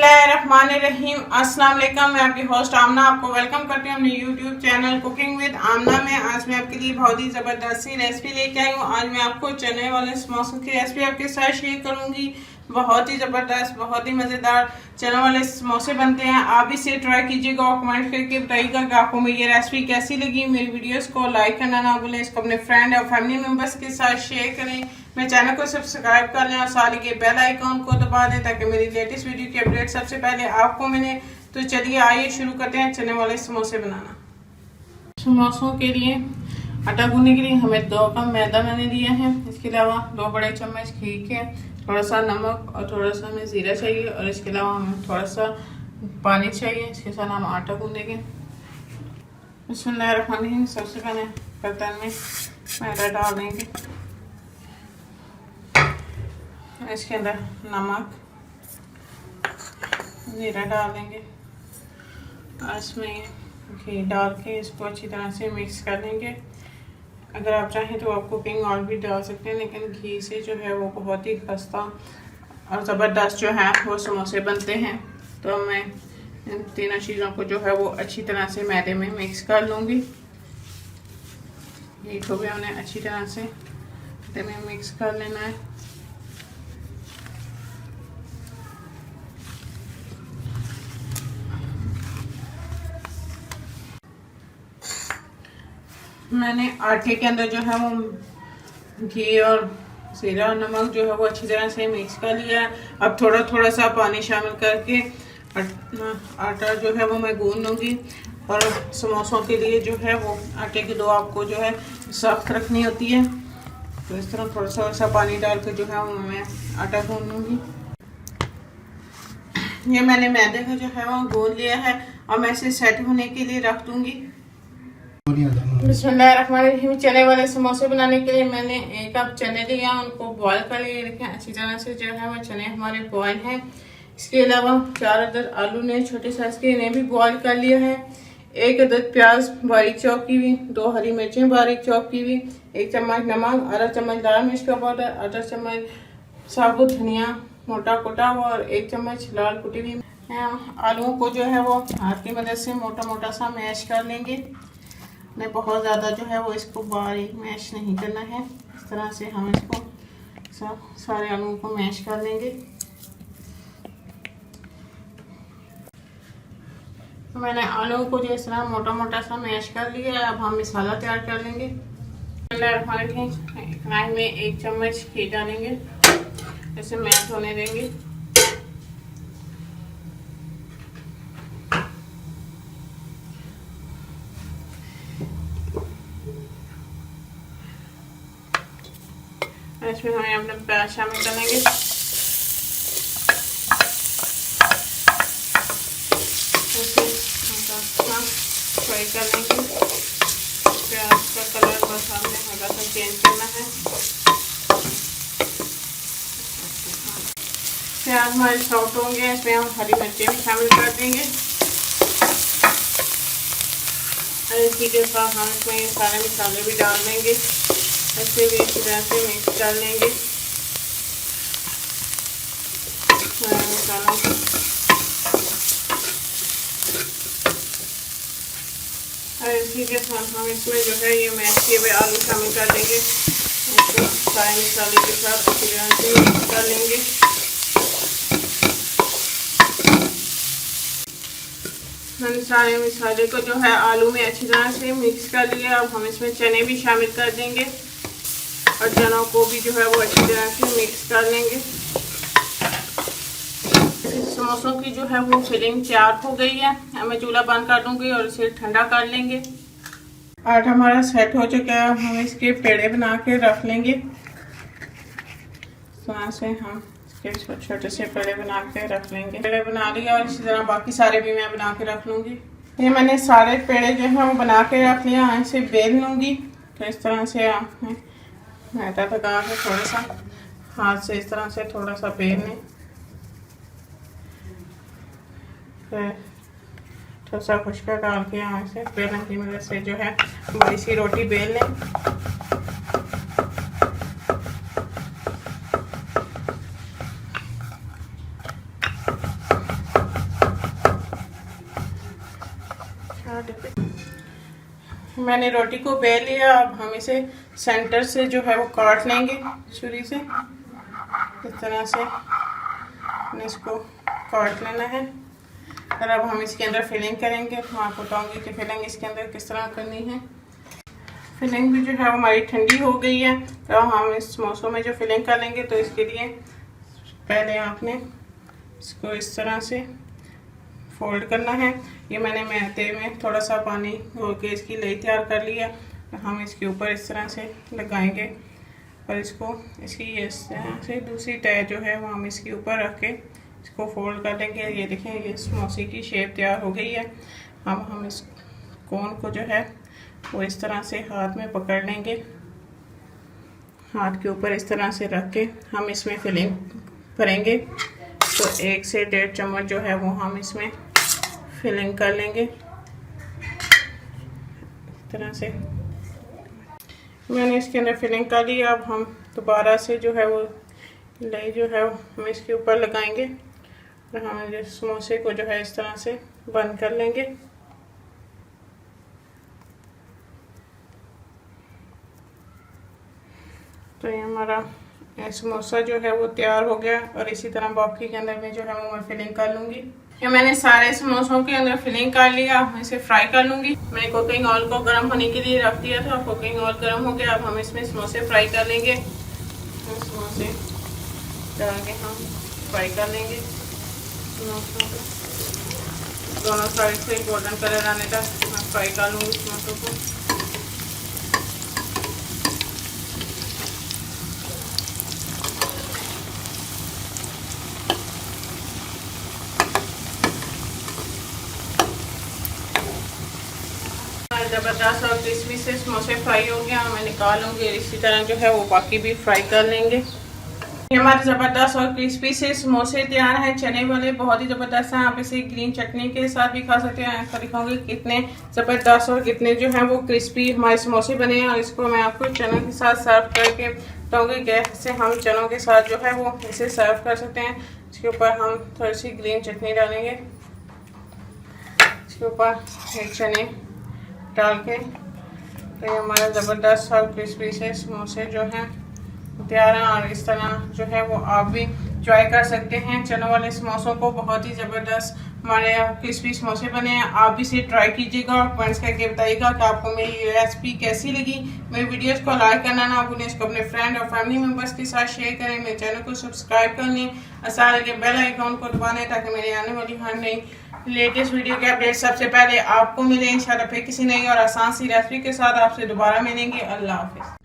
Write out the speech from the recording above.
बिस्मिल्लाहिर्रहमानिर्रहीम। अस्सलाम वालेकुम। मैं आपकी होस्ट आमना आपको वेलकम करती हूँ अपने यूट्यूब चैनल कुकिंग विद आमना में। आज मैं आपके लिए बहुत ही ज़बरदस्त सी रेसिपी लेके आई हूँ। आज मैं आपको चने वाले समोसों की रेसिपी आपके साथ शेयर करूँगी। बहुत ही ज़बरदस्त, बहुत ही मज़ेदार चने वाले समोसे बनते हैं। आप इसे ट्राई कीजिएगा और कमेंट करके बताइएगा कि आपको मेरी ये रेसिपी कैसी लगी। मेरी वीडियोस को लाइक करना ना भूलें, इसको अपने फ्रेंड और फैमिली मेम्बर्स के साथ शेयर करें। मेरे चैनल को सब्सक्राइब कर लें और साथ ही बेल आइकॉन को दबा दें ताकि मेरी लेटेस्ट वीडियो की अपडेट सबसे पहले आपको मिले। तो चलिए आइए शुरू करते हैं चने वाले समोसे बनाना। समोसों के लिए आटा गूंदने के लिए हमें 2 कप मैदा मैंने लिया है। इसके अलावा 2 बड़े चम्मच घी के, थोड़ा सा नमक और थोड़ा सा हमें ज़ीरा चाहिए और इसके अलावा हमें थोड़ा सा पानी चाहिए। इसके साथ हम आटा गूंदेंगे। बिस्मिल्लाहिर्रहमानिर्रहीम। सबसे पहले बर्तन में मैदा डाल देंगे, इसके अंदर नमक, ज़ीरा डाल देंगे और इसमें घी डाल के इसको अच्छी तरह से मिक्स कर लेंगे। अगर आप चाहें तो आप कुकिंग ऑयल भी डाल सकते हैं, लेकिन घी से जो है वो बहुत ही खस्ता और ज़बरदस्त जो है वो समोसे बनते हैं। तो मैं इन तीनों चीज़ों को जो है वो अच्छी तरह से मैदे में मिक्स कर लूँगी। घी को भी हमने अच्छी तरह से मैदे में मिक्स कर लेना है। मैंने आटे के अंदर जो है वो घी और ज़ीरा और नमक जो है वो अच्छी तरह से मिक्स कर लिया है। अब थोड़ा थोड़ा सा पानी शामिल करके आटा जो है वो मैं गूंद लूँगी। और समोसों के लिए जो है वो आटे की डो आपको जो है सख्त रखनी होती है। तो इस तरह थोड़ा सा पानी डाल के जो है वो मैं आटा गूंद लूँगी। ये मैंने मैदे का जो है वो गूंद लिया है और मैं इसे सेट होने के लिए रख दूँगी। बिस्मिल्लाहिर्रहमानिर्रहीम। चने वाले समोसे बनाने के लिए मैंने 1 कप चने लिया, उनको बॉईल कर लिए। देखें अच्छी तरह से जो है वो चने हमारे बॉईल हैं। इसके अलावा 4 अदद आलू ने छोटे साइज के इन्हें भी बॉईल कर लिया है। 1 अदद प्याज बारीक चॉप की हुई, 2 हरी मिर्चें बारीक चॉप की हुई, 1 चम्मच नमक, आधा चम्मच लाल मिर्च का पाउडर, आधा चम्मच साबुत धनिया मोटा कुटा हुआ और 1 चम्मच लाल कुटी हुई। आलूओं को जो है वो हाथ की मदद से मोटा मोटा सा मैश कर लेंगे। नहीं बहुत ज़्यादा जो है वो इसको बारीक मैश नहीं करना है। इस तरह से हम इसको सारे आलूओं को मैश कर लेंगे। तो मैंने आलूओं को जो इस तरह मोटा मोटा सा मैश कर लिया है। अब हम मसाला तैयार कर लेंगे। कढ़ाई में 1 चम्मच घी डालेंगे, इसे मैश होने देंगे। इसमें हमें अपने प्याज शामिल करेंगे। फ्राई कर लेंगे। प्याज का कलर बस हमने हल्का सा चेंज करना है। प्याज हमारे सॉफ्ट होंगे, इसमें हम हरी मिर्चें भी शामिल कर देंगे और इसी के साथ हम इसमें सारे मसाले भी डाल देंगे। ऐसे भी इसी तरह से मिक्स कर लेंगे मसालों को। और इसी के साथ हम इसमें जो है ये मैश किए हुए आलू शामिल कर देंगे। इसको सारे मसाले के साथ अच्छी तरह से मिक्स कर लेंगे। मैंने सारे मसाले को जो है आलू में अच्छी तरह से मिक्स कर लिया। अब हम इसमें चने भी शामिल कर देंगे और चनों को भी जो है वो अच्छी तरह से मिक्स कर लेंगे। समोसों की जो है वो फिलिंग तैयार हो गई है। मैं चूल्हा बंद कर दूंगी और इसे ठंडा कर लेंगे। आटा हमारा सेट हो चुका है। हम इसके पेड़े बना के रख लेंगे। वहाँ से हम इसके छोटे छोटे से पेड़े बना के रख लेंगे। पेड़े बना लिया और इसी तरह बाकी सारे भी मैं बना के रख लूँगी। ये मैंने सारे पेड़े जो है वो बना के रख लिया। इसे बेल लूँगी। तो इस तरह से मैदा लगा के थोड़ा सा हाथ से इस तरह से थोड़ा सा बेल लें। फिर थोड़ा सा खुशका डाल के यहाँ से बेलन की मदद से जो है बड़ी सी रोटी बेल लें। मैंने रोटी को बेल लिया। अब हम इसे सेंटर से जो है वो काट लेंगे छुरी से। इस तरह से इसको काट लेना है। और अब हम इसके अंदर फिलिंग करेंगे। मैं आपको बताऊंगी कि फिलिंग इसके अंदर किस तरह करनी है। फिलिंग भी जो है हमारी ठंडी हो गई है। तो हम इस समोसों में जो फिलिंग कर लेंगे, तो इसके लिए पहले आपने इसको इस तरह से फोल्ड करना है। ये मैंने मैदे में थोड़ा सा पानी घोल के इसकी लेई तैयार कर लिया। तो हम इसके ऊपर इस तरह से लगाएंगे और इसको इसकी इस तरह से दूसरी तय जो है वो हम इसके ऊपर रख के इसको फोल्ड कर लेंगे। ये देखें, ये समोसे की शेप तैयार हो गई है। अब हम इस कोन को जो है वो इस तरह से हाथ में पकड़ लेंगे। हाथ के ऊपर इस तरह से रख के हम इसमें फिलिंग करेंगे। तो 1 से 1.5 चम्मच जो है वो हम इसमें फिलिंग कर लेंगे। इस तरह से मैंने इसके अंदर फिलिंग कर ली। अब हम दोबारा से जो है वो लेई जो है हम इसके ऊपर लगाएंगे और हम जो समोसे को जो है इस तरह से बंद कर लेंगे। तो ये हमारा समोसा जो है वो तैयार हो गया। और इसी तरह बाकी के अंदर में जो है वो मैं फिलिंग कर लूँगी। ये मैंने सारे समोसों के अंदर फिलिंग कर लिया। मैं इसे फ्राई कर लूँगी। मैंने कुकिंग ऑयल को गर्म होने के लिए रख दिया था। कुकिंग ऑयल गर्म हो गया। अब हम इसमें समोसे फ्राई कर लेंगे। समोसे डाल के हम फ्राई कर लेंगे समोसों को। दोनों साइड से गोल्डन कलर आने तक मैं फ्राई कर लूँगी समोसों को। ज़बरदस्त और क्रिस्पी से समोसे फ्राई हो गया। मैं निकालूंगी। इसी तरह जो है वो बाकी भी फ्राई कर लेंगे। ये हमारे ज़बरदस्त और क्रिस्पी से समोसे तैयार हैं, चने वाले, बहुत ही ज़बरदस्त हैं। आप इसे ग्रीन चटनी के साथ भी खा सकते हैं। ऐसा दिखाऊंगी कितने ज़बरदस्त और कितने जो हैं वो क्रिस्पी हमारे समोसे बने हैं। और इसको मैं आपको चनों के साथ सर्व करके बताऊँगी कैसे हम चनों के साथ जो है वो इसे सर्व कर सकते हैं। इसके ऊपर हम थोड़ी सी ग्रीन चटनी डालेंगे। इसके ऊपर एक चने डाल के तो ये हमारा ज़बरदस्त और क्रिस्पी से समोसे जो हैं तैयार हैं। और इस तरह जो है वो आप भी ट्राई कर सकते हैं चनों वाले समोसों को। बहुत ही ज़बरदस्त हमारे क्रिस्पी समोसे बने हैं। आप भी इसे ट्राई कीजिएगा और कमेंट्स करके बताइएगा कि आपको मेरी ये रेसिपी कैसी लगी। मेरी वीडियोस को लाइक करना ना भूलें। इसको अपने फ्रेंड और फैमिली मेम्बर्स के साथ शेयर करें। मेरे चैनल को सब्सक्राइब कर लें और साथ के बेल आइकॉन को दबाएं ताकि मेरी आने वाली हर नई लेटेस्ट वीडियो के अपडेट सबसे पहले आपको मिले। इंशाल्लाह फिर किसी नई और आसान सी रेसिपी के साथ आपसे दोबारा मिलेंगे। अल्लाह हाफिज़।